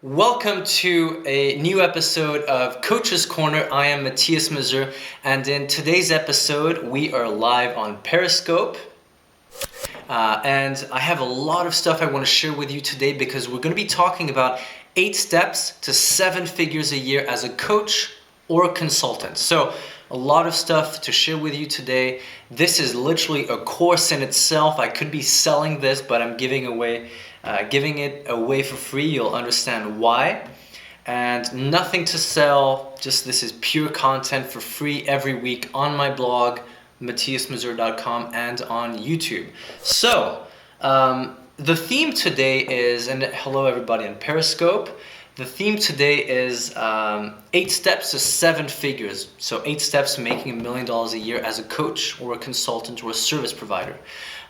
Welcome to a new episode of Coach's Corner. I am Matthias Mazur, and in today's episode, we are live on Periscope. And I have a lot of stuff I want to share with you today because we're going to be talking about 8 steps to 7 figures a year as a coach or a consultant. So a lot of stuff to share with you today. This is literally a course in itself. I could be selling this, but I'm giving it away for free. You'll understand why. And nothing to sell, just this is pure content for free every week on my blog, matthiasmazur.com, and on YouTube. So, the theme today is, and hello everybody on Periscope, the theme today is 8 steps to 7 figures. So 8 steps to making $1 million a year as a coach or a consultant or a service provider.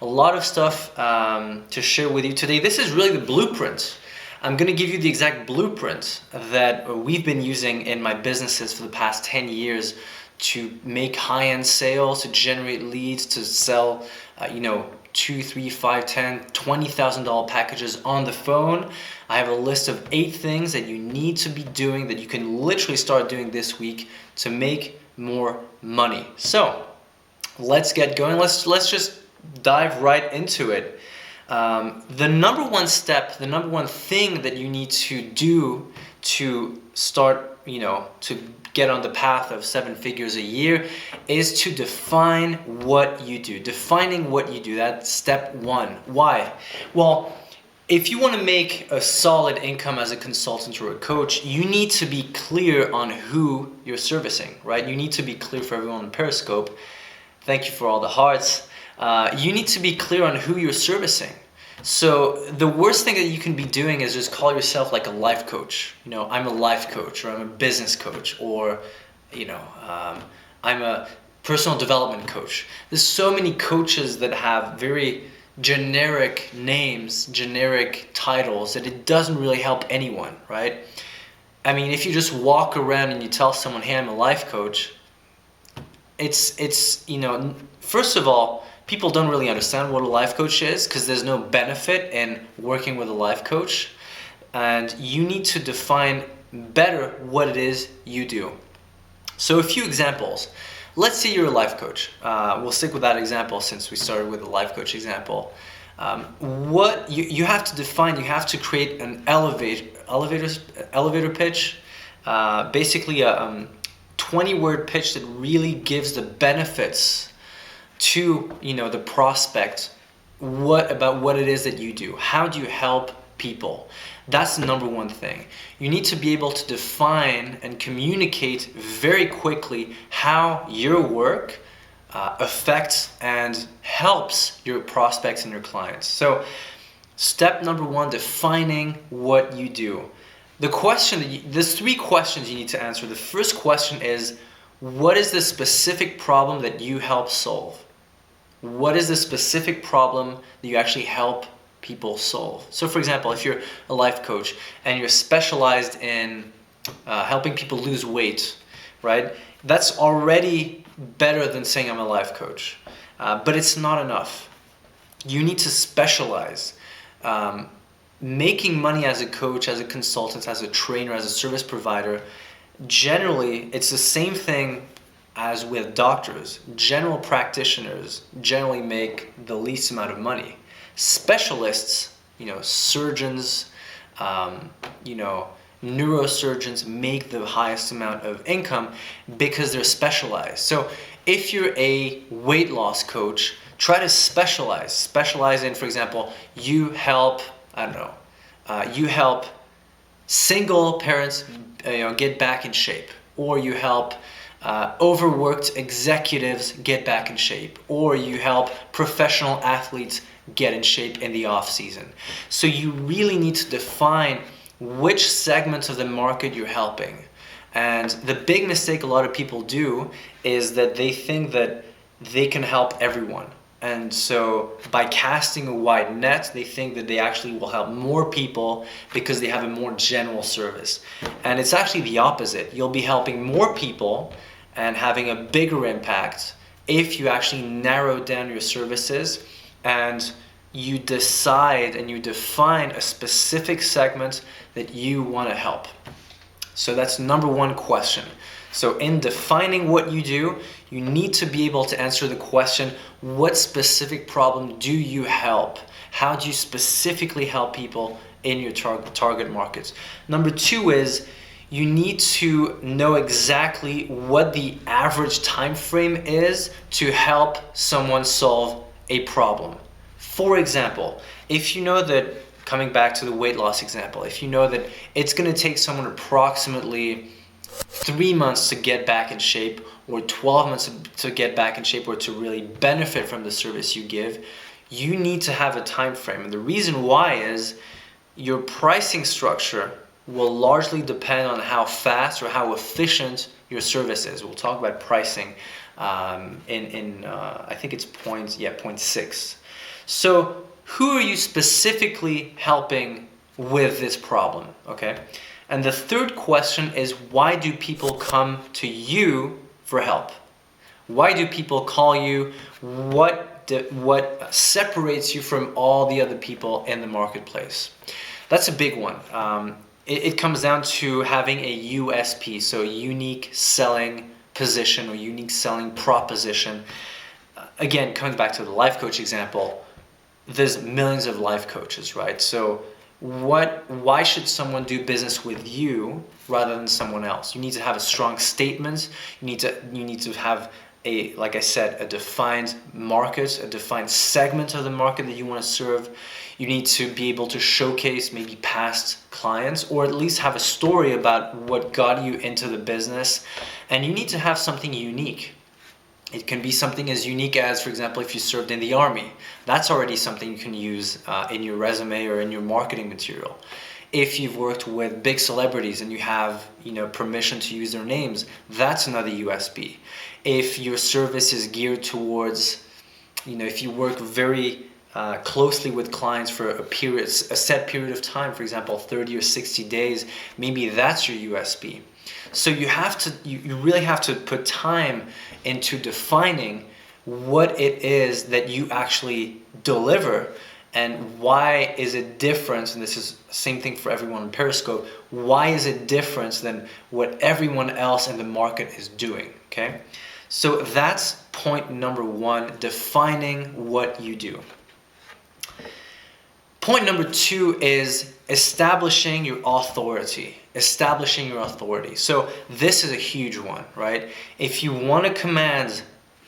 A lot of stuff to share with you today. This is really the blueprint. I'm going to give you the exact blueprint that we've been using in my businesses for the past 10 years to make high-end sales, to generate leads, to sell, $2, $3, $5, $10, $20,000 packages on the phone. I have a list of 8 things that you need to be doing that you can literally start doing this week to make more money. So let's get going. Let's just dive right into it. The number one step, the number one thing that you need to do to start, to get on the path of 7 figures a year is to define what you do. Defining what you do, that's step 1. Why? Well, if you want to make a solid income as a consultant or a coach, you need to be clear on who you're servicing, right? You need to be clear for everyone on Periscope. Thank you for all the hearts. You need to be clear on who you're servicing. So the worst thing that you can be doing is just call yourself like a life coach. I'm a life coach, or I'm a business coach, or I'm a personal development coach. There's so many coaches that have very generic names, generic titles, that it doesn't really help anyone, right? I mean, if you just walk around and you tell someone, hey, I'm a life coach, it's first of all, people don't really understand what a life coach is because there's no benefit in working with a life coach. And you need to define better what it is you do. So a few examples. Let's say you're a life coach. We'll stick with that example since we started with the life coach example. What you have to define, you have to create an elevator pitch, basically a 20-word pitch that really gives the benefits to the prospect about what it is that you do. How do you help people? That's the number one thing. You need to be able to define and communicate very quickly how your work affects and helps your prospects and your clients. So step number 1, defining what you do. There's 3 questions you need to answer. The first question is, what is the specific problem that you help solve? What is the specific problem that you actually help people solve? So for example, if you're a life coach and you're specialized in helping people lose weight, right? That's already better than saying I'm a life coach. But it's not enough. You need to specialize. Making money as a coach, as a consultant, as a trainer, as a service provider, generally it's the same thing as with doctors. General practitioners generally make the least amount of money. Specialists, surgeons, neurosurgeons make the highest amount of income because they're specialized. So if you're a weight loss coach, try to specialize. Specialize in, for example, you help single parents get back in shape, or you help overworked executives get back in shape, or you help professional athletes get in shape in the off season. So you really need to define which segments of the market you're helping. And the big mistake a lot of people do is that they think that they can help everyone. And so by casting a wide net, they think that they actually will help more people because they have a more general service. And it's actually the opposite. You'll be helping more people and having a bigger impact if you actually narrow down your services and you decide and you define a specific segment that you want to help. So that's number one question. So in defining what you do, you need to be able to answer the question, what specific problem do you help? How do you specifically help people in your target markets? Number two is you need to know exactly what the average time frame is to help someone solve a problem. For example, if you know that, coming back to the weight loss example, if you know that it's going to take someone approximately 3 months to get back in shape, or 12 months to get back in shape, or to really benefit from the service you give, you need to have a time frame. And the reason why is your pricing structure will largely depend on how fast or how efficient your service is. We'll talk about pricing in I think it's point 6. So who are you specifically helping with this problem, okay? And the third question is, why do people come to you for help? Why do people call you? What separates you from all the other people in the marketplace? That's a big one. It comes down to having a USP, so unique selling position or unique selling proposition. Again, coming back to the life coach example, there's millions of life coaches, right? So why should someone do business with you rather than someone else? You need to have a strong statement. You need to have a, like I said, a defined market, a defined segment of the market that you want to serve. You need to be able to showcase maybe past clients, or at least have a story about what got you into the business. And you need to have something unique. It can be something as unique as, for example, if you served in the army. That's already something you can use in your resume or in your marketing material. If you've worked with big celebrities and you have, permission to use their names, that's another USB. If your service is geared towards, if you work very closely with clients for a set period of time, for example, 30 or 60 days, maybe that's your USB. So you really have to put time into defining what it is that you actually deliver, and why is it different, and this is the same thing for everyone on Periscope, why is it different than what everyone else in the market is doing, okay? So that's point number one, defining what you do. Point number two is establishing your authority. So this is a huge one, right? If you want to command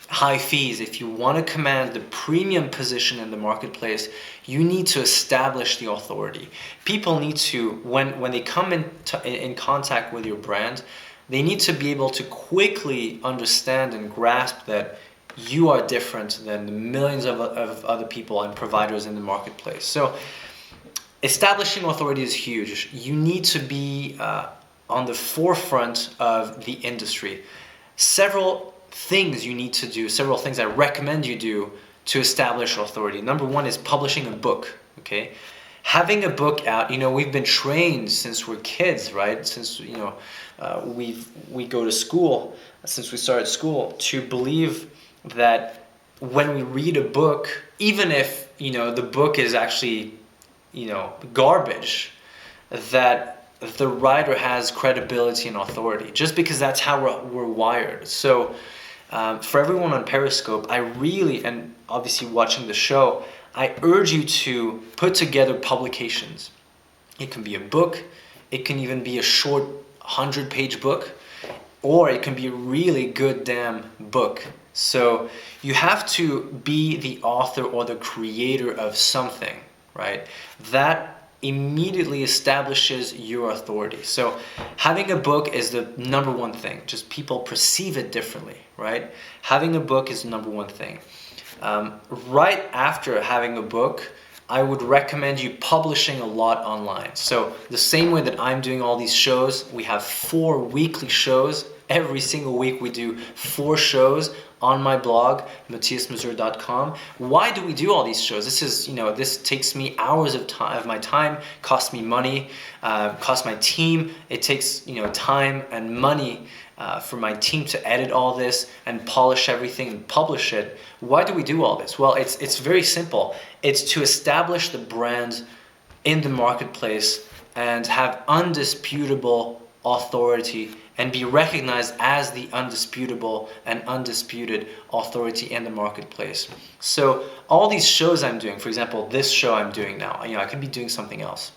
high fees, if you want to command the premium position in the marketplace, you need to establish the authority. People need to, when they come in contact with your brand, they need to be able to quickly understand and grasp that you are different than the millions of other people and providers in the marketplace. So establishing authority is huge. You need to be on the forefront of the industry. Several things you need to do, several things I recommend you do to establish authority. Number one is publishing a book, okay? Having a book out, we've been trained since we're kids, right? Since, we go to school, since we started school, to believe that when we read a book, even if, the book is actually, garbage, that the writer has credibility and authority, just because that's how we're wired. So for everyone on Periscope, I really, and obviously watching the show, I urge you to put together publications. It can be a book, it can even be a short 100-page book, or it can be a really good damn book. So you have to be the author or the creator of something, right? That immediately establishes your authority. So having a book is the number one thing. Just people perceive it differently, right? Having a book is the number one thing. Right after having a book, I would recommend you publishing a lot online. So the same way that I'm doing all these shows, we have 4 weekly shows every single week we do 4 shows on my blog, matthiasmazur.com. Why do we do all these shows? This takes me hours of my time, costs me money, costs my team. It takes, time and money for my team to edit all this and polish everything and publish it. Why do we do all this? Well, it's very simple. It's to establish the brand in the marketplace and have undisputable authority and be recognized as the undisputable and undisputed authority in the marketplace. So all these shows I'm doing, for example, this show I'm doing now, I could be doing something else.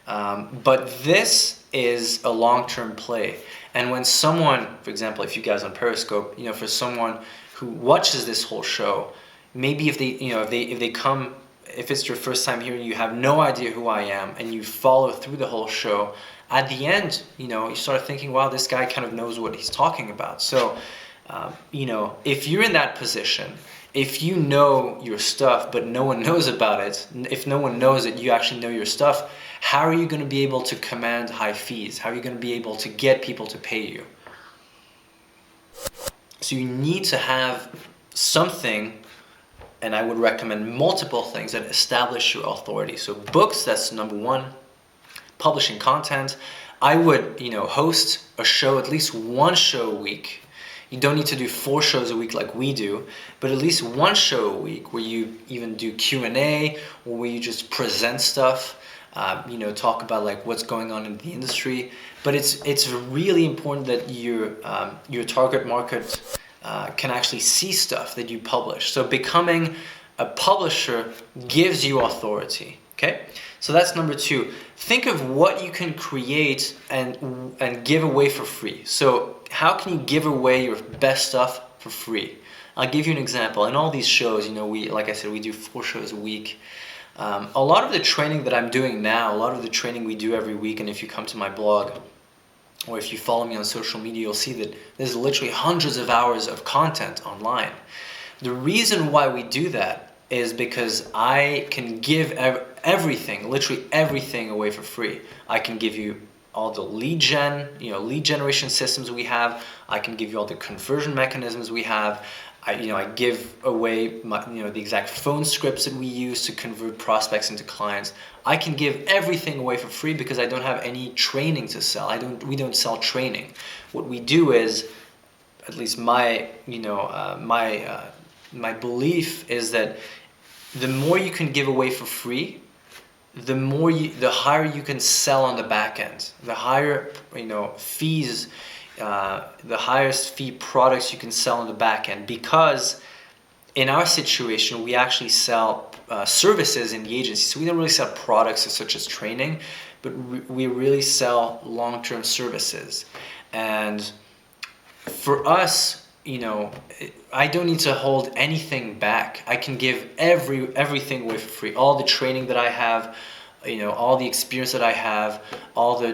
But this is a long-term play. And when someone, for example, if you guys on Periscope, for someone who watches this whole show, maybe if they come, if it's your first time here and you have no idea who I am and you follow through the whole show, at the end, you start thinking, wow, this guy kind of knows what he's talking about. So, if you're in that position, if you know your stuff but no one knows about it, if no one knows that you actually know your stuff, how are you going to be able to command high fees? How are you going to be able to get people to pay you? So you need to have something, and I would recommend multiple things that establish your authority. So books, that's number one. Publishing content. I would, host a show, at least one show a week. You don't need to do 4 shows a week like we do, but at least one show a week where you even do Q&A or where you just present stuff, talk about like what's going on in the industry. But it's really important that your target market can actually see stuff that you publish. So becoming a publisher gives you authority. Okay, so that's number 2. Think of what you can create and give away for free. So how can you give away your best stuff for free? I'll give you an example. In all these shows, like I said, we do 4 shows a week. A lot of the training that I'm doing now, a lot of the training we do every week, and if you come to my blog or if you follow me on social media, you'll see that there's literally hundreds of hours of content online. The reason why we do that is because I can give everything, literally everything away for free. I can give you all the lead generation systems we have. I can give you all the conversion mechanisms we have. I give away the exact phone scripts that we use to convert prospects into clients. I can give everything away for free because I don't have any training to sell. We don't sell training. What we do is, at least my belief is that the more you can give away for free, the higher you can sell on the back end. The higher fees, the highest fee products you can sell on the back end. Because in our situation, we actually sell services in the agency. So we don't really sell products such as training, but we really sell long-term services. And for us, I don't need to hold anything back. I can give everything away for free. All the training that I have, all the experience that I have, all the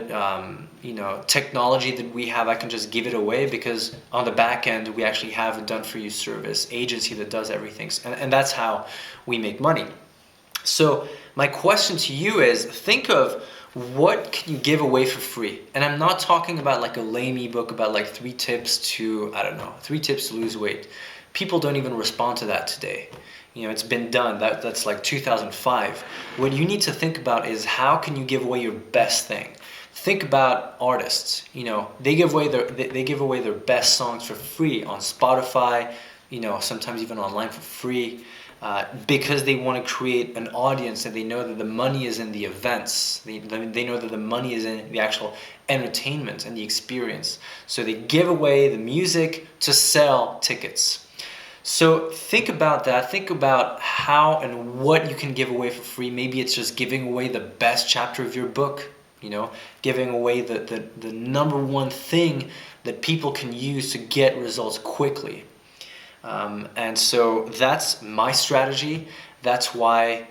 technology that we have, I can just give it away because on the back end we actually have a done-for-you service agency that does everything, and that's how we make money. So my question to you is, think of what can you give away for free? And I'm not talking about like a lame ebook about like 3 tips to lose weight. People don't even respond to that today. It's been done. That's like 2005. What you need to think about is, how can you give away your best thing? Think about artists. They give away their best songs for free on Spotify, sometimes even online for free. Because they want to create an audience, and they know that the money is in the events. They know that the money is in the actual entertainment and the experience. So they give away the music to sell tickets. So think about that. Think about how and what you can give away for free. Maybe it's just giving away the best chapter of your book, giving away the number one thing that people can use to get results quickly. And so that's my strategy. That's why,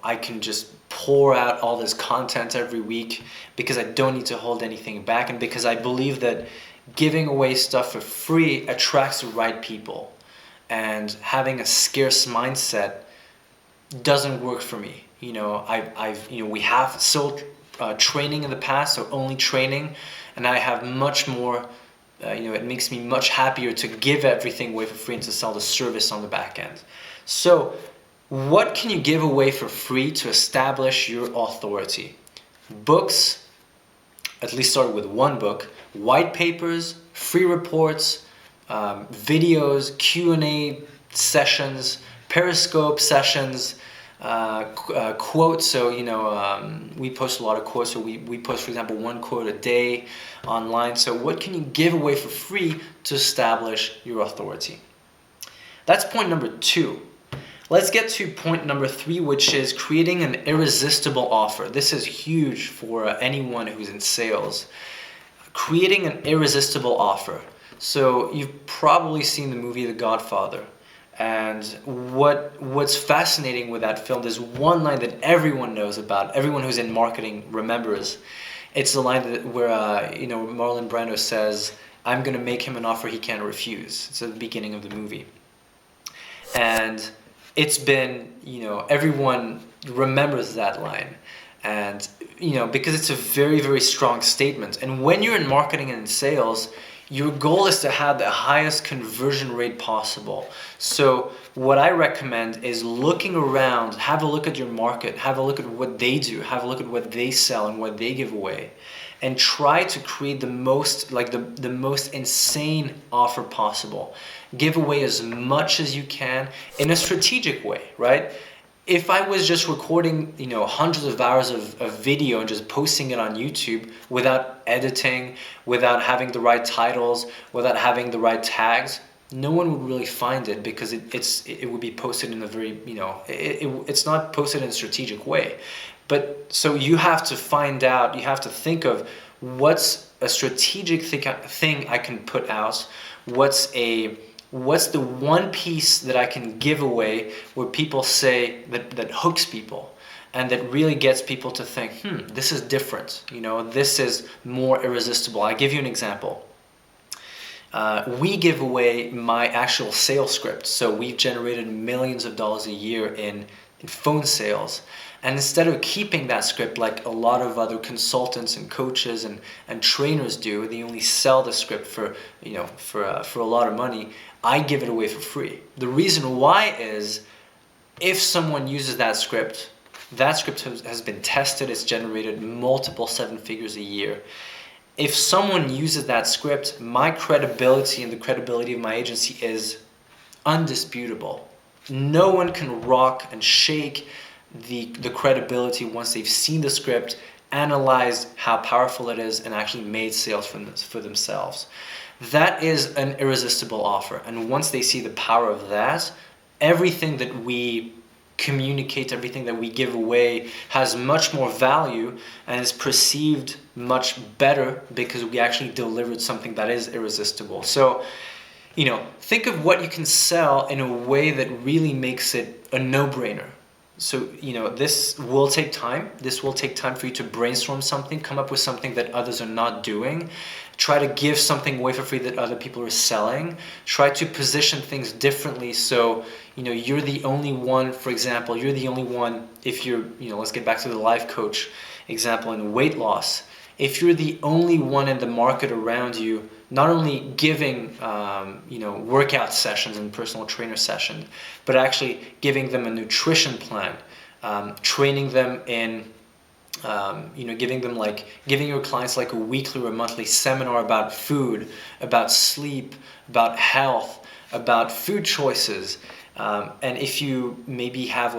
I can just pour out all this content every week, because I don't need to hold anything back, and because I believe that giving away stuff for free attracts the right people, and having a scarce mindset doesn't work for me. We have sold training in the past, so only training, and I have much more, it makes me much happier to give everything away for free and to sell the service on the back end. So what can you give away for free to establish your authority? Books, at least start with one book, white papers, free reports, videos, Q&A sessions, Periscope sessions, quotes. So, we post a lot of quotes. So we post, for example, one quote a day online. So what can you give away for free to establish your authority? That's point number 2. Let's get to point number 3, which is creating an irresistible offer. This is huge for anyone who's in sales. Creating an irresistible offer. So you've probably seen the movie The Godfather. And what's fascinating with that film, there's one line that everyone knows about, everyone who's in marketing remembers. It's the line where Marlon Brando says, "I'm going to make him an offer he can't refuse." It's at the beginning of the movie. And it's been, everyone remembers that line. And, because it's a very, very strong statement. And when you're in marketing and in sales, your goal is to have the highest conversion rate possible. So what I recommend is looking around, have a look at your market, have a look at what they do, have a look at what they sell and what they give away, and try to create the most, the most insane offer possible. Give away as much as you can in a strategic way, right? If I was just recording, hundreds of hours of video and just posting it on YouTube without editing, without having the right titles, without having the right tags, no one would really find it, because it would be posted in a very, it's not posted in a strategic way. But so you have to find out, you have to think of what's a strategic thing I can put out, what's the one piece that I can give away where people say that hooks people and that really gets people to think, this is different, this is more irresistible. I'll give you an example. We give away my actual sales script. So we've generated millions of dollars a year in phone sales. And instead of keeping that script like a lot of other consultants and coaches and trainers do, they only sell the script for a lot of money. I give it away for free. The reason why is, if someone uses that script has been tested, it's generated multiple 7 figures a year. If someone uses that script, my credibility and the credibility of my agency is undisputable. No one can rock and shake the credibility once they've seen the script, analyzed how powerful it is, and actually made sales for themselves. That is an irresistible offer. And once they see the power of that, everything that we communicate, everything that we give away has much more value and is perceived much better, because we actually delivered something that is irresistible. So, think of what you can sell in a way that really makes it a no-brainer. So, this will take time. This will take time for you to brainstorm something, come up with something that others are not doing. Try to give something away for free that other people are selling. Try to position things differently. So, you're the only one, for example, you're the only one, if you're, let's get back to the life coach example in weight loss. If you're the only one in the market around you, not only giving, workout sessions and personal trainer sessions, but actually giving them a nutrition plan, training them in, giving your clients like a weekly or monthly seminar about food, about sleep, about health, about food choices. And if you maybe have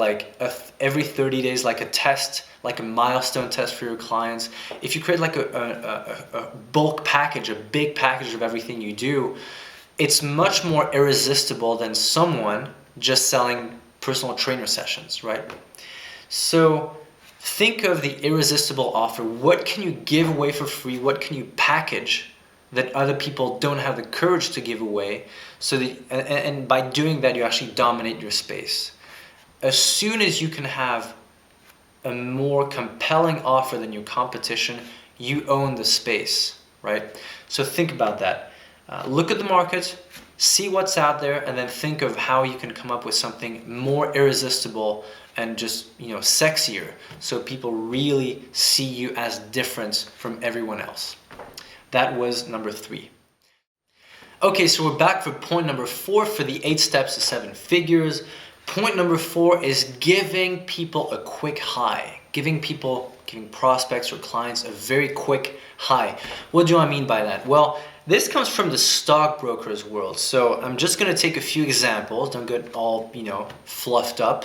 every 30 days, like a test, like a milestone test for your clients, if you create like a bulk package, a big package of everything you do, it's much more irresistible than someone just selling personal trainer sessions, right? So think of the irresistible offer. What can you give away for free? What can you package that other people don't have the courage to give away? So that, and by doing that, you actually dominate your space. As soon as you can have a more compelling offer than your competition, you own the space, right? So think about that. Look at the market, see what's out there, and then think of how you can come up with something more irresistible and just, sexier, so people really see you as different from everyone else. That was number 3. Okay, so we're back for point number 4 for the 8 steps to 7 figures. Point number 4 is giving people a quick high. Giving prospects or clients a very quick high. What do I mean by that? Well, this comes from the stockbroker's world. So I'm just going to take a few examples. Don't get all, fluffed up.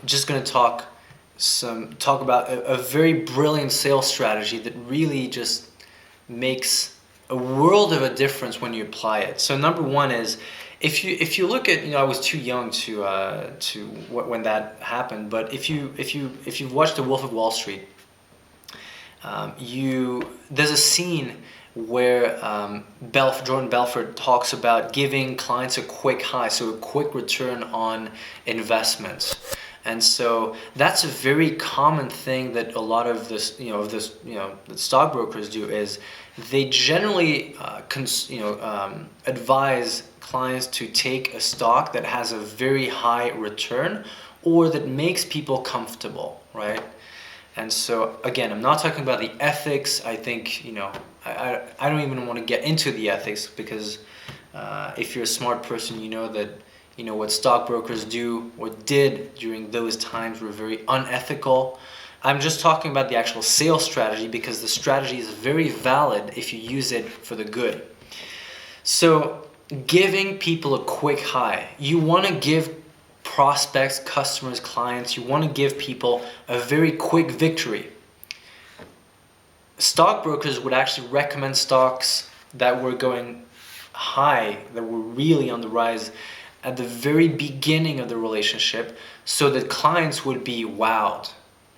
Just going to talk about a very brilliant sales strategy that really just makes a world of a difference when you apply it. So number 1 is, if you look at, I was too young to when that happened, but if you've watched The Wolf of Wall Street, there's a scene where Jordan Belfort talks about giving clients a quick high, so a quick return on investment. And so that's a very common thing that a lot of the stockbrokers do, is they generally advise clients to take a stock that has a very high return or that makes people comfortable, right? And so again, I'm not talking about the ethics. I think, I don't even want to get into the ethics, because if you're a smart person, you know that what stockbrokers do or did during those times were very unethical. I'm just talking about the actual sales strategy, because the strategy is very valid if you use it for the good. So giving people a quick high. You want to give prospects, customers, clients, you want to give people a very quick victory. Stockbrokers would actually recommend stocks that were going high, that were really on the rise at the very beginning of the relationship, so that clients would be wowed,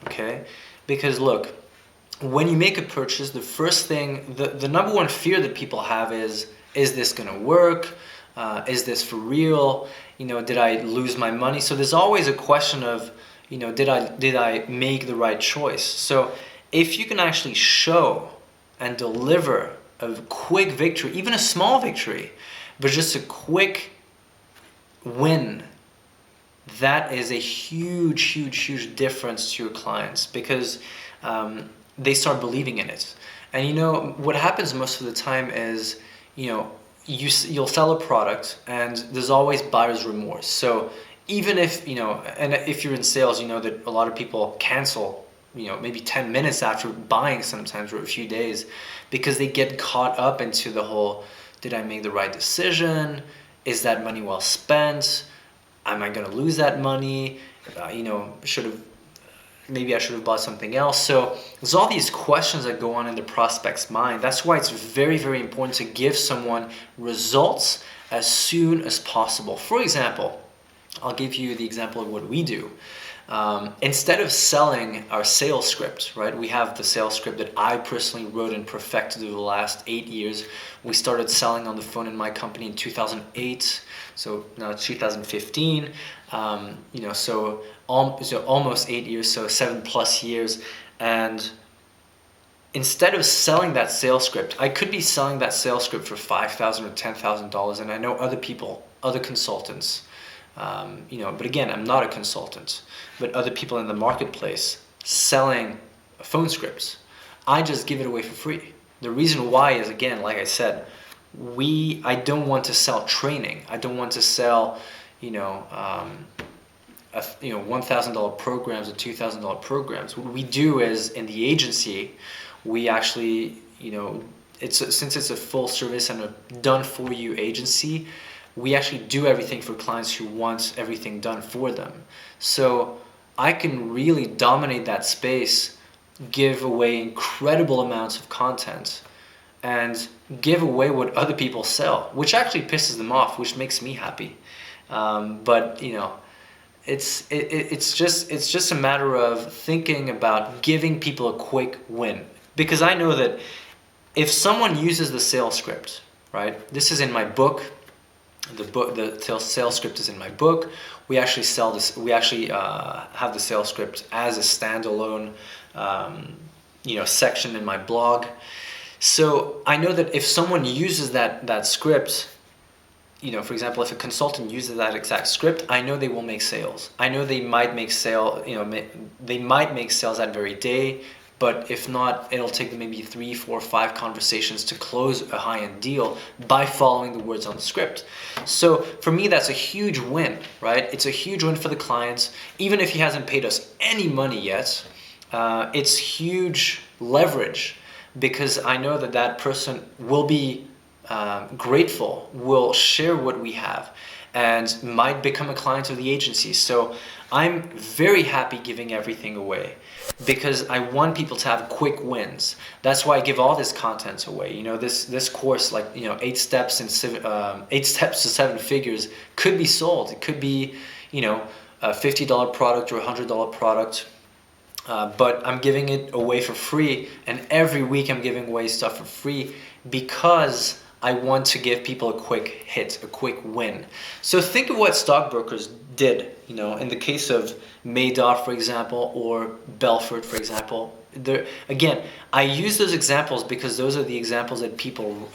okay? Because look, when you make a purchase, the first thing, the number one fear that people have is this gonna work? Is this for real? Did I lose my money? So there's always a question of, did I make the right choice? So if you can actually show and deliver a quick victory, even a small victory, but just a quick win, that is a huge, huge, huge difference to your clients, because they start believing in it. And what happens most of the time is, you'll sell a product and there's always buyer's remorse. So even if, and if you're in sales, that a lot of people cancel, maybe 10 minutes after buying sometimes, or a few days, because they get caught up into the whole, did I make the right decision? Is that money well spent? Am I going to lose that money? Maybe I should have bought something else. So there's all these questions that go on in the prospect's mind. That's why it's very, very important to give someone results as soon as possible. For example, I'll give you the example of what we do. Instead of selling our sales script, right? We have the sales script that I personally wrote and perfected over the last 8 years. We started selling on the phone in my company in 2008. So now it's 2015. So almost 8 years, so 7+ years. And instead of selling that sales script, I could be selling that sales script for $5,000 or $10,000. And I know other people, other consultants, but again, I'm not a consultant, but other people in the marketplace selling phone scripts. I just give it away for free. The reason why is, again, like I said, I don't want to sell training. I don't want to sell, $1,000 programs or $2,000 programs. What we do is, in the agency, we actually, since it's a full service and a done for you agency, we actually do everything for clients who want everything done for them. So I can really dominate that space, give away incredible amounts of content, and give away what other people sell, which actually pisses them off, which makes me happy. But it's just a matter of thinking about giving people a quick win. Because I know that if someone uses the sales script, right? This is in my book. The sales script is in my book. We actually sell this. We actually have the sales script as a standalone, section in my blog. So I know that if someone uses that script, for example, if a consultant uses that exact script, I know they will make sales. I know they might make sales that very day, but if not, it'll take them maybe 3, 4, 5 conversations to close a high-end deal by following the words on the script. So for me, that's a huge win, right? It's a huge win for the clients. Even if he hasn't paid us any money yet, it's huge leverage, because I know that that person will be grateful, will share what we have, and might become a client of the agency. So I'm very happy giving everything away, because I want people to have quick wins. That's why I give all this content away. You know, this course, like, you know, 8 steps to 7 figures, could be sold. It could be, you know, a $50 product or a $100 product. But I'm giving it away for free, and every week I'm giving away stuff for free, because I want to give people a quick hit, a quick win. So think of what stockbrokers did, you know, in the case of Madoff, for example, or Belfort, for example. Again, I use those examples because those are the examples that people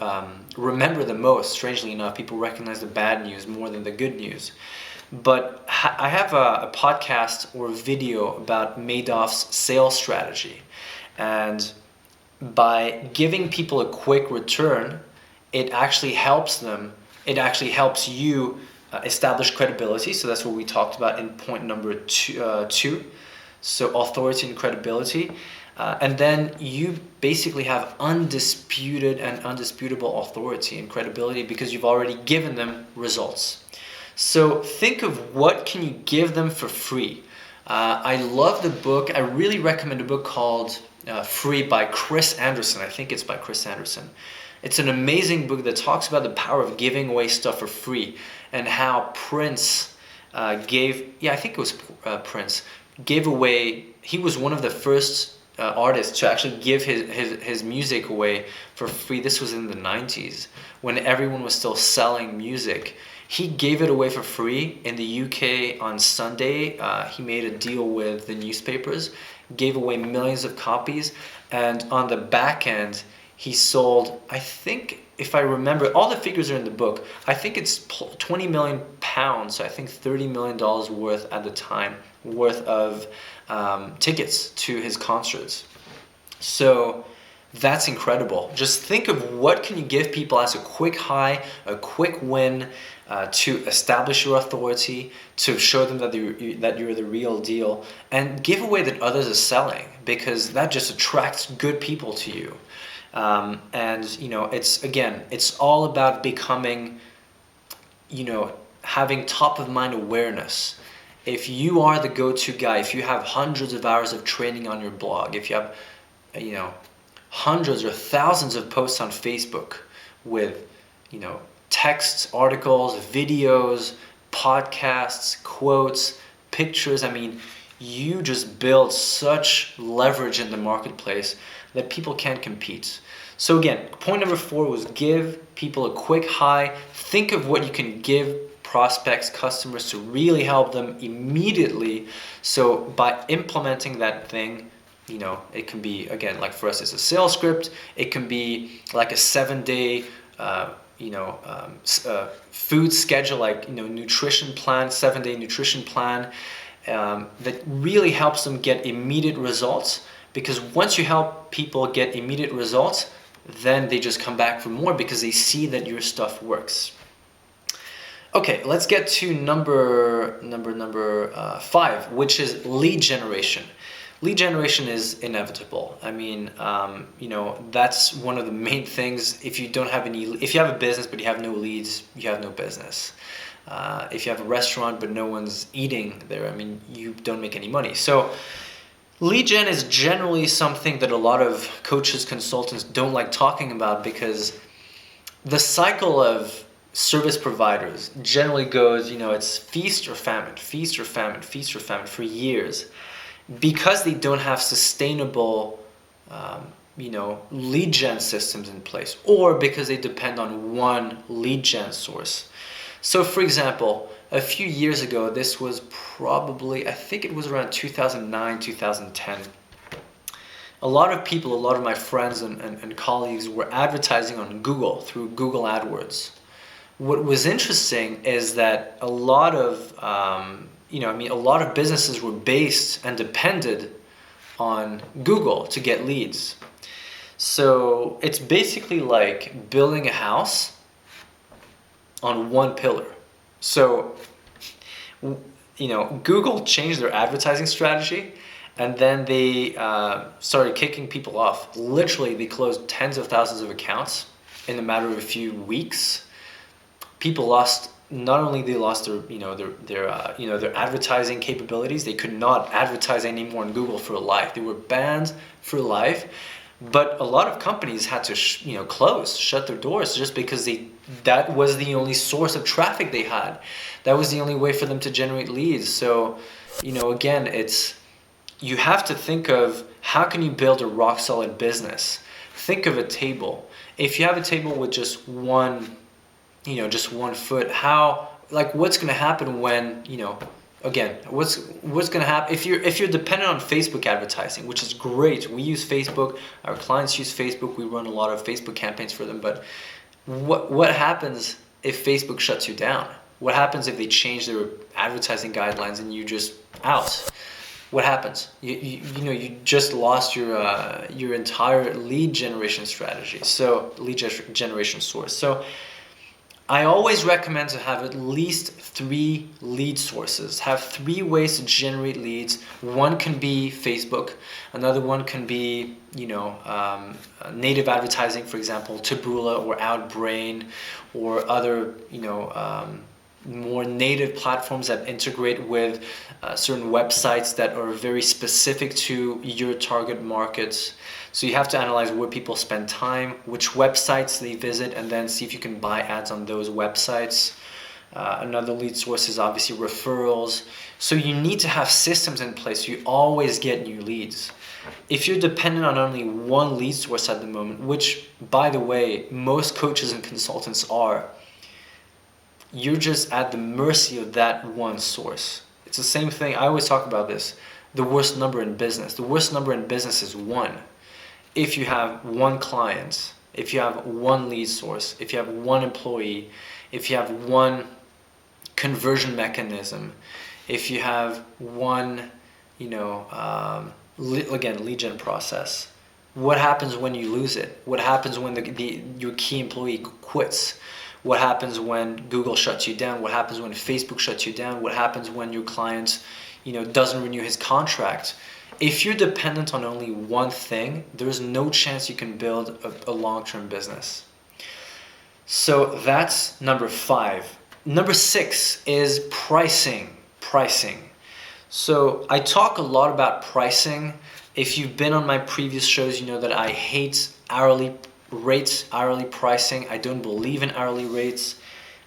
remember the most. Strangely enough, people recognize the bad news more than the good news. But I have a podcast or a video about Madoff's sales strategy. And by giving people a quick return, it actually helps them. It actually helps you establish credibility. So that's what we talked about in point number two. So authority and credibility. And then you basically have undisputed and undisputable authority and credibility, because you've already given them results. So think of what can you give them for free. I love the book. I really recommend a book called Free by Chris Anderson. I think it's by Chris Anderson. It's an amazing book that talks about the power of giving away stuff for free, and how Prince Prince gave away. He was one of the first artists to actually give his music away for free. This was in the 90s, when everyone was still selling music. He gave it away for free in the UK on Sunday. He made a deal with the newspapers, gave away millions of copies, and on the back end, he sold, I think, if I remember, all the figures are in the book, I think it's 20 million pounds, so I think $30 million worth at the time, worth of tickets to his concerts. So that's incredible. Just think of what can you give people as a quick high, a quick win, to establish your authority, to show them that you're the real deal, and give away that others are selling, because that just attracts good people to you. And you know, it's all about becoming, you know, having top of mind awareness. If you are the go-to guy, if you have hundreds of hours of training on your blog, if you have, you know, hundreds or thousands of posts on Facebook with, you know, texts, articles, videos, podcasts, quotes, pictures. I mean, you just build such leverage in the marketplace that people can't compete. So again, point number 4 was give people a quick high. Think of what you can give prospects, customers, to really help them immediately. So by implementing that thing, you know, it can be, again, like for us, it's a sales script. It can be like a 7-day food schedule, like, you know, nutrition plan, 7-day nutrition plan, that really helps them get immediate results. Because once you help people get immediate results, then they just come back for more, because they see that your stuff works. Okay, let's get to number 5, which is lead generation. Lead generation is inevitable. I mean, you know, that's one of the main things. If you have a business but you have no leads, you have no business. If you have a restaurant but no one's eating there, I mean, you don't make any money. So lead gen is generally something that a lot of coaches, consultants don't like talking about, because the cycle of service providers generally goes, you know, it's feast or famine, feast or famine, feast or famine for years. Because they don't have sustainable, lead gen systems in place, or because they depend on one lead gen source. So for example, a few years ago, this was probably, I think it was around 2009, 2010, a lot of my friends and colleagues were advertising on Google through Google AdWords. What was interesting is that a lot of businesses were based and depended on Google to get leads. So it's basically like building a house on one pillar. So, Google changed their advertising strategy, and then they started kicking people off. Literally, they closed tens of thousands of accounts in a matter of a few weeks. People lost. Not only they lost their advertising capabilities, they could not advertise anymore on Google for life. They were banned for life. But a lot of companies had to shut their doors just because that was the only source of traffic they had. That was the only way for them to generate leads. So, again, you have to think of how can you build a rock solid business. Think of a table. If you have a table with just one foot, what's going to happen when, again, what's going to happen if you're dependent on Facebook advertising, which is great. We use Facebook, our clients use Facebook, we run a lot of Facebook campaigns for them, but what happens if Facebook shuts you down? What happens if they change their advertising guidelines and you just out? What happens? You just lost your entire lead generation strategy. So lead generation source. So I always recommend to have at least 3 lead sources. Have 3 ways to generate leads. One can be Facebook. Another one can be, native advertising, for example, Taboola or Outbrain, or other, more native platforms that integrate with certain websites that are very specific to your target markets. So you have to analyze where people spend time, which websites they visit, and then see if you can buy ads on those websites. Another lead source is obviously referrals. So you need to have systems in place so you always get new leads. If you're dependent on only one lead source at the moment, which, by the way, most coaches and consultants are, you're just at the mercy of that one source. It's the same thing. I always talk about this. The worst number in business. The worst number in business is 1. If you have 1 client, if you have 1 lead source, if you have 1 employee, if you have 1 conversion mechanism, if you have 1, lead gen process, what happens when you lose it? What happens when your key employee quits? What happens when Google shuts you down? What happens when Facebook shuts you down? What happens when your client, doesn't renew his contract? If you're dependent on only one thing, there's no chance you can build a long-term business. So that's number 5. Number 6 is pricing. So I talk a lot about pricing. If you've been on my previous shows, you know that I hate hourly rates, hourly pricing. I don't believe in hourly rates.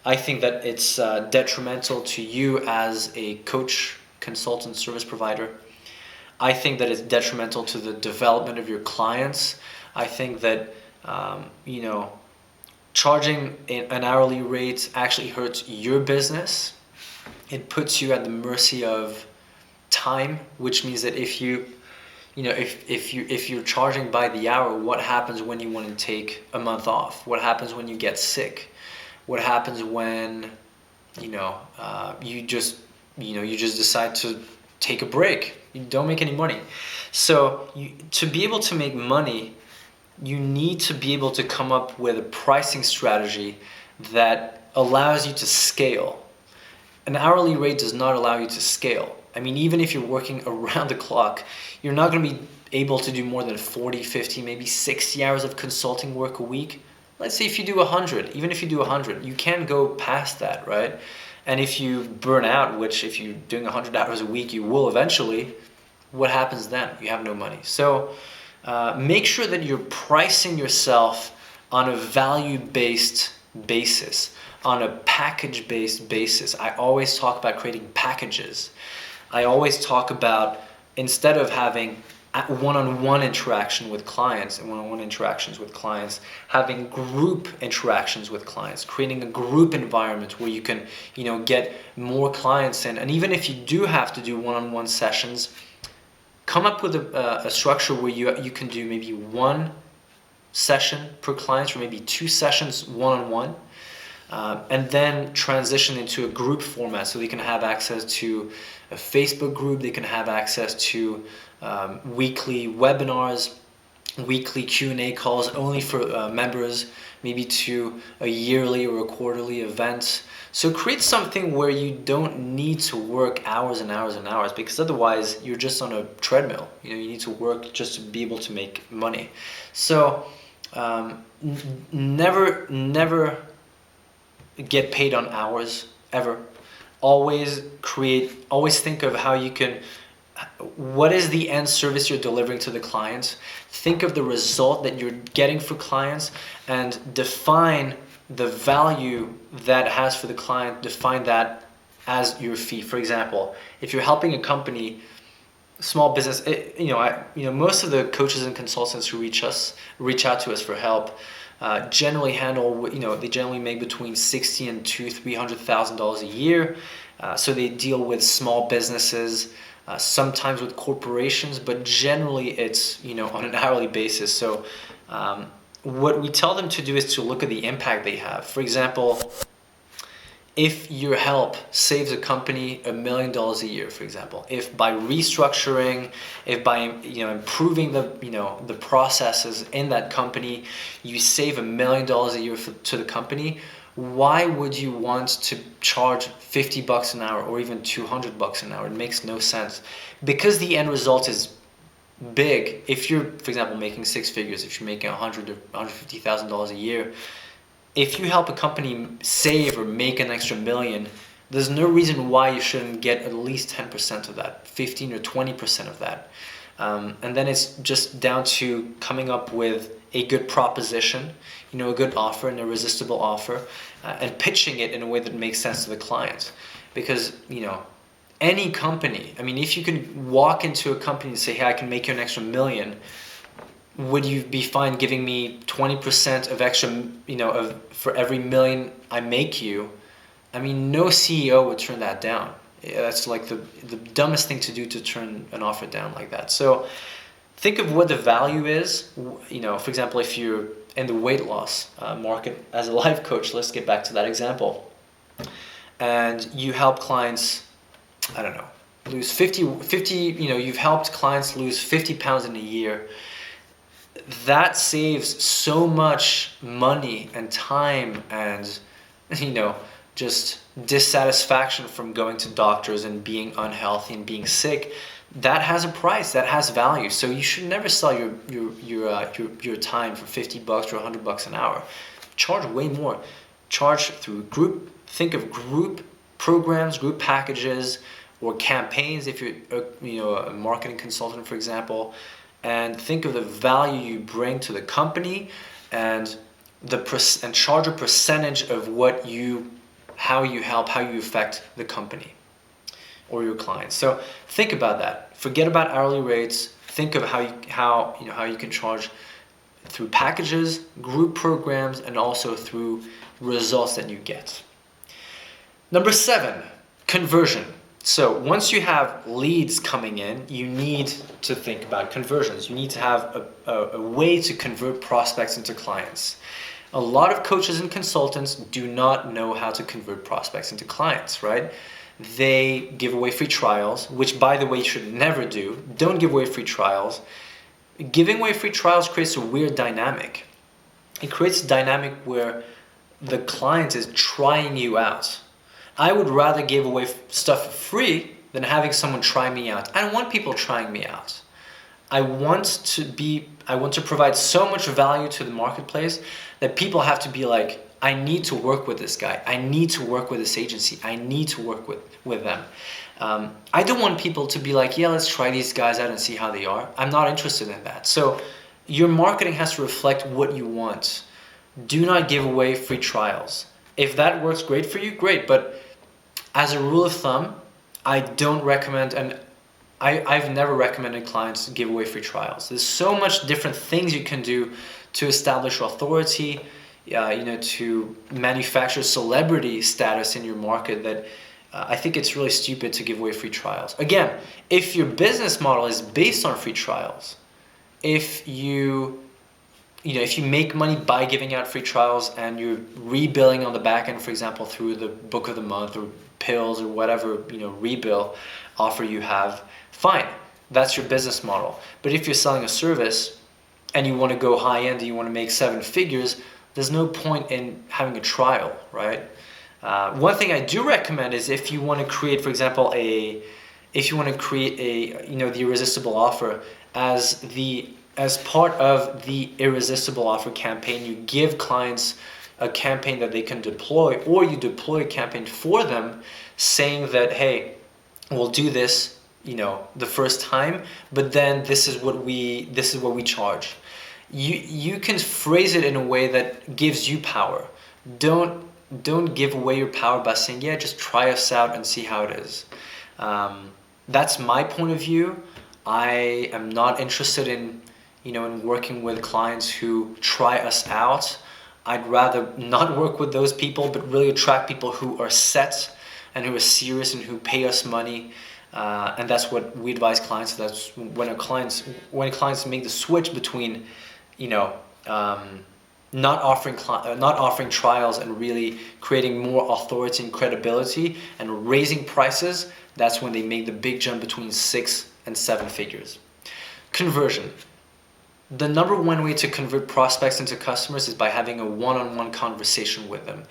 I think that it's detrimental to you as a coach, consultant, service provider. I think that it's detrimental to the development of your clients. I think that, charging an hourly rate actually hurts your business. It puts you at the mercy of time, which means that if you're charging by the hour, what happens when you want to take a month off? What happens when you get sick? What happens when, you just decide to take a break? You don't make any money. So to be able to make money, you need to be able to come up with a pricing strategy that allows you to scale. An hourly rate does not allow you to scale. I mean, even if you're working around the clock, you're not going to be able to do more than 40, 50, maybe 60 hours of consulting work a week. Let's say if you do 100, even if you do 100, you can go past that, right? And if you burn out, which if you're doing 100 hours a week, you will eventually, what happens then? You have no money. So make sure that you're pricing yourself on a value-based basis, on a package-based basis. I always talk about creating packages. I always talk about, instead of having one-on-one interaction with clients and one-on-one interactions with clients, having group interactions with clients, creating a group environment where you can, get more clients in. And even if you do have to do one-on-one sessions, come up with a structure where you can do maybe 1 session per client, or maybe 2 sessions one-on-one. and then transition into a group format so they can have access to a Facebook group, they can have access to weekly webinars, weekly Q&A calls only for members, maybe to a yearly or a quarterly event. So create something where you don't need to work hours and hours and hours, because otherwise you're just on a treadmill. You need to work just to be able to make money. So never get paid on hours, ever. Always think of how you can, what is the end service you're delivering to the clients? Think of the result that you're getting for clients and define the value that has for the client. Define that as your fee. For example, if you're helping a company, small business, most of the coaches and consultants who reach out to us for help generally they generally make between $60,000 and $300,000 a year. So they deal with small businesses, sometimes with corporations, but generally it's on an hourly basis. So what we tell them to do is to look at the impact they have. For example, if your help saves a company $1 million a year, for example, if by restructuring, if by improving the processes in that company, you save $1 million a year to the company, why would you want to charge $50 an hour or even $200 an hour? It makes no sense, because the end result is big. If you're, for example, making six figures, if you're making $100,000 or $150,000 a year, if you help a company save or make an extra $1 million, there's no reason why you shouldn't get at least 10% of that, 15 or 20% of that. And then it's just down to coming up with a good proposition, a good offer, an irresistible offer, and pitching it in a way that makes sense to the client. Because, any company, if you can walk into a company and say, hey, I can make you an extra $1 million, would you be fine giving me 20% of extra, for every $1 million I make you? No CEO would turn that down. That's like the dumbest thing to do, to turn an offer down like that. So think of what the value is. For example, if you're in the weight loss market as a life coach, let's get back to that example, and you help clients, lose 50, you've helped clients lose 50 pounds in a year. That saves so much money and time and, just dissatisfaction from going to doctors and being unhealthy and being sick. That has a price, that has value. So you should never sell your time for $50 or $100 an hour. Charge way more. Charge through group. Think of group programs, group packages, or campaigns if you're a marketing consultant, for example. And think of the value you bring to the company, and charge a percentage of how you help, how you affect the company or your clients. So think about that. Forget about hourly rates. Think of how you can charge through packages, group programs, and also through results that you get. Number 7, conversion. So once you have leads coming in, you need to think about conversions. You need to have a way to convert prospects into clients. A lot of coaches and consultants do not know how to convert prospects into clients, right? They give away free trials, which, by the way, you should never do. Don't give away free trials. Giving away free trials creates a weird dynamic. It creates a dynamic where the client is trying you out. I would rather give away stuff for free than having someone try me out. I don't want people trying me out. I want to provide so much value to the marketplace that people have to be like, I need to work with this guy. I need to work with this agency. I need to work with them. I don't want people to be like, yeah, let's try these guys out and see how they are. I'm not interested in that. So your marketing has to reflect what you want. Do not give away free trials. If that works great for you, great. But as a rule of thumb, I don't recommend, and I've never recommended clients to give away free trials. There's so much different things you can do to establish authority, to manufacture celebrity status in your market, that I think it's really stupid to give away free trials. Again, if your business model is based on free trials, if you if you make money by giving out free trials and you're rebilling on the back end, for example, through the book of the month or pills or whatever, rebill offer you have, fine. That's your business model. But if you're selling a service and you want to go high end and you want to make 7 figures, there's no point in having a trial, right? One thing I do recommend is if you want to create, for example, the irresistible offer as part of the irresistible offer campaign, you give clients a campaign that they can deploy, or you deploy a campaign for them saying that, hey, we'll do this, the first time, but then this is what we charge. You can phrase it in a way that gives you power. Don't give away your power by saying, yeah, just try us out and see how it is. That's my point of view. I am not interested in working with clients who try us out. I'd rather not work with those people, but really attract people who are set and who are serious and who pay us money. And that's what we advise clients. That's when clients make the switch between, not offering trials and really creating more authority and credibility and raising prices. That's when they make the big jump between 6 and 7 figures. Conversion. The number one way to convert prospects into customers is by having a one-on-one conversation with them.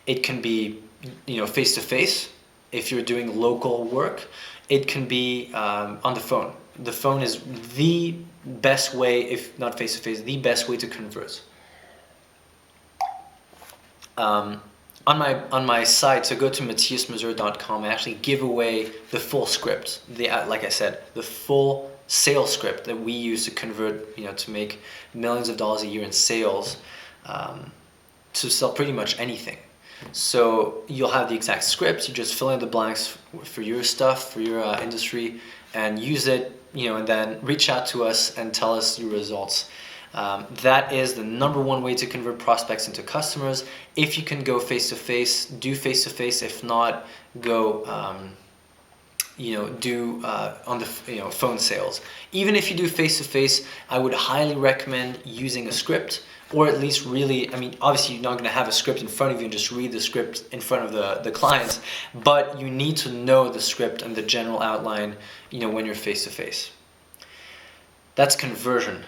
It can be, face-to-face if you're doing local work. It can be on the phone. The phone is the best way, if not face-to-face, the best way to convert. On my site, so go to MatthiasMazur.com. I actually give away the full script. Like I said, the full sales script that we use to convert, to make millions of dollars a year in sales, to sell pretty much anything. So you'll have the exact script. You just fill in the blanks for your stuff, for your industry, and use it, and then reach out to us and tell us your results. That is the number one way to convert prospects into customers. If you can go face-to-face, do face-to-face. If not, go do on the phone sales. Even if you do face-to-face, I would highly recommend using a script, or at least really, obviously you're not going to have a script in front of you and just read the script in front of the clients, but you need to know the script and the general outline, when you're face-to-face. That's conversion.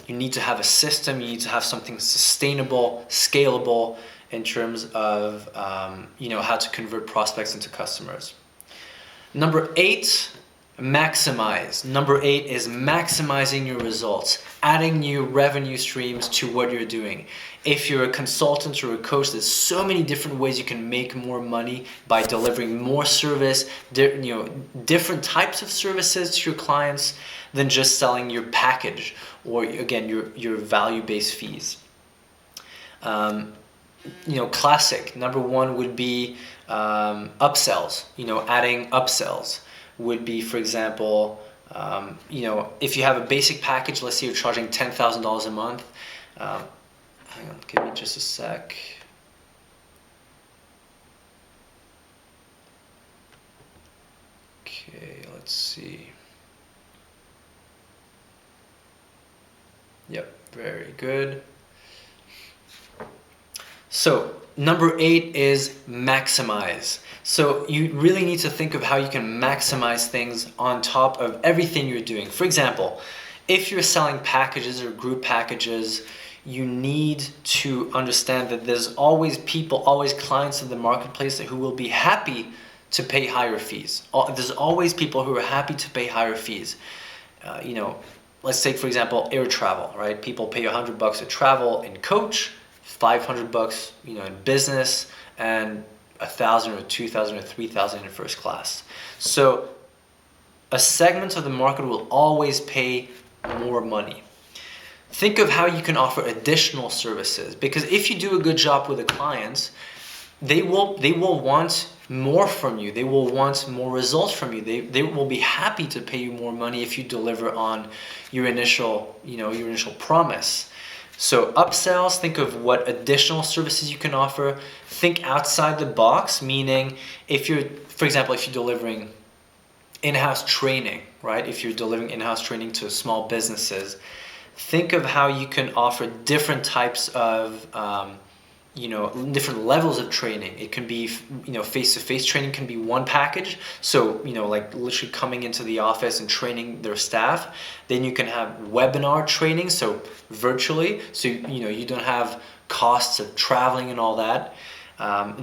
You need to have a system. You need to have something sustainable, scalable in terms of how to convert prospects into customers. Number 8, maximize. Number 8 is maximizing your results, adding new revenue streams to what you're doing. If you're a consultant or a coach, there's so many different ways you can make more money by delivering more service, different types of services to your clients than just selling your package or, again, your value-based fees. Classic number 1 would be upsells. Adding upsells would be, for example, if you have a basic package, let's say you're charging $10,000 a month. Hang on, give me just a sec. Okay, let's see. Yep, very good. So number 8 is maximize. So you really need to think of how you can maximize things on top of everything you're doing. For example, if you're selling packages or group packages, you need to understand that there's always clients in the marketplace who will be happy to pay higher fees. There's always people who are happy to pay higher fees. Let's take, for example, air travel, right? People pay $100 to travel in coach, $500 in business, and $1,000 or $2,000 or $3,000 in first class. So a segment of the market will always pay more money. Think of how you can offer additional services, because if you do a good job with the clients, they will want more from you. They will want more results from you. They will be happy to pay you more money if you deliver on your initial promise. So upsells, think of what additional services you can offer. Think outside the box, meaning for example, if you're delivering in-house training, right? If you're delivering in-house training to small businesses, think of how you can offer different types of different levels of training. It can be, face-to-face training can be one package. So, like literally coming into the office and training their staff. Then you can have webinar training, so virtually. So, you don't have costs of traveling and all that.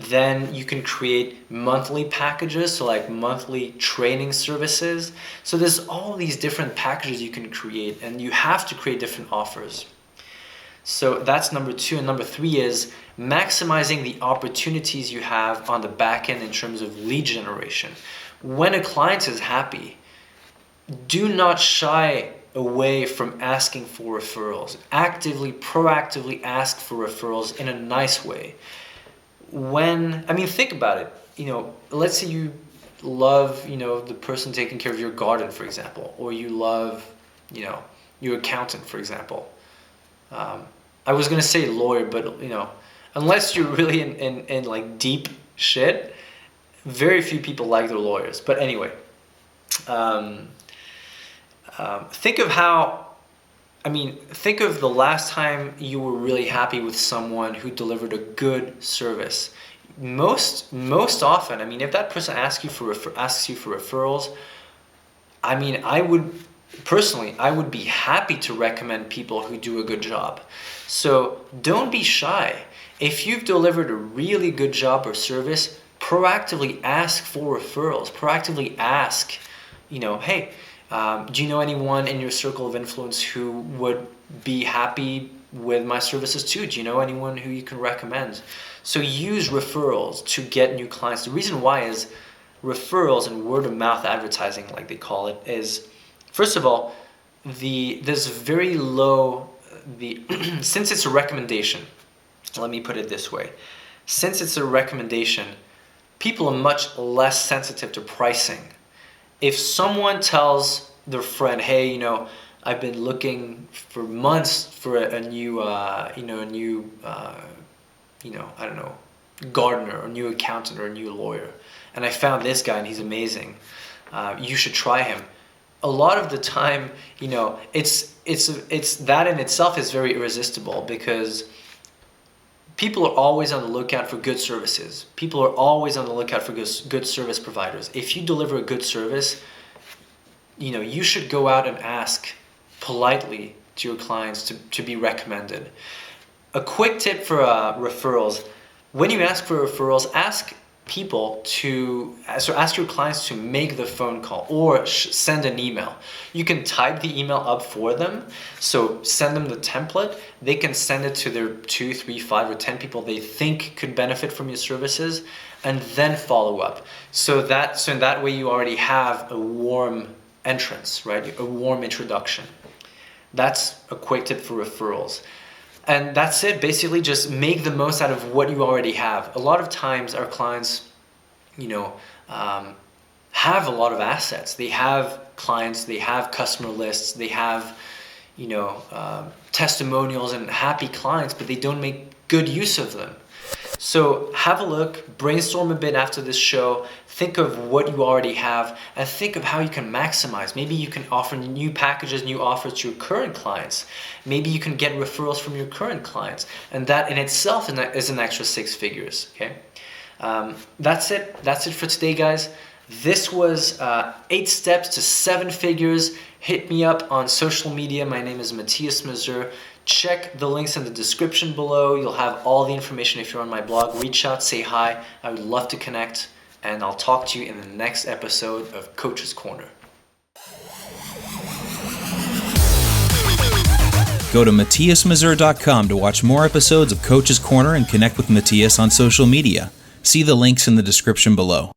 Then you can create monthly packages, so like monthly training services. So there's all these different packages you can create, and you have to create different offers. So that's number 2. And number 3 is maximizing the opportunities you have on the back end in terms of lead generation. When a client is happy, do not shy away from asking for referrals. Proactively ask for referrals in a nice way. Think about it. Let's say you love, the person taking care of your garden, for example, or you love, your accountant, for example. I was gonna say lawyer, but unless you're really in like deep shit, very few people like their lawyers. But anyway, think of the last time you were really happy with someone who delivered a good service. Most often, if that person asks you for referrals, I would be happy to recommend people who do a good job. So don't be shy. If you've delivered a really good job or service, proactively ask for referrals. Proactively ask, hey, do you know anyone in your circle of influence who would be happy with my services too? Do you know anyone who you can recommend? So use referrals to get new clients. The reason why is referrals and word of mouth advertising, like they call it, is, first of all, there's very low, since it's a recommendation, let me put it this way. Since it's a recommendation, people are much less sensitive to pricing. If someone tells their friend, hey, I've been looking for months for a new, gardener or new accountant or a new lawyer, and I found this guy and he's amazing, you should try him. A lot of the time, it's that in itself is very irresistible, because people are always on the lookout for good services. People are always on the lookout for good service providers. If you deliver a good service, you should go out and ask politely to your clients to be recommended. A quick tip for referrals: when you ask for referrals, ask your clients to make the phone call or send an email. You can type the email up for them, so send them the template. They can send it to their 2, 3, 5, or 10 people they think could benefit from your services, and then follow up. So in that way you already have a warm entrance, right? A warm introduction. That's a quick tip for referrals. And that's it. Basically, just make the most out of what you already have. A lot of times our clients, have a lot of assets. They have clients, they have customer lists, they have, testimonials and happy clients, but they don't make good use of them. So have a look, brainstorm a bit after this show, think of what you already have, and think of how you can maximize. Maybe you can offer new packages, new offers to your current clients. Maybe you can get referrals from your current clients, and that in itself is an extra 6 figures, okay? That's it for today, guys. This was 8 steps to 7 figures. Hit me up on social media. My name is Matthias Mazur. Check the links in the description below. You'll have all the information if you're on my blog. Reach out, say hi. I would love to connect, and I'll talk to you in the next episode of Coach's Corner. Go to MatthiasMazur.com to watch more episodes of Coach's Corner and connect with Matthias on social media. See the links in the description below.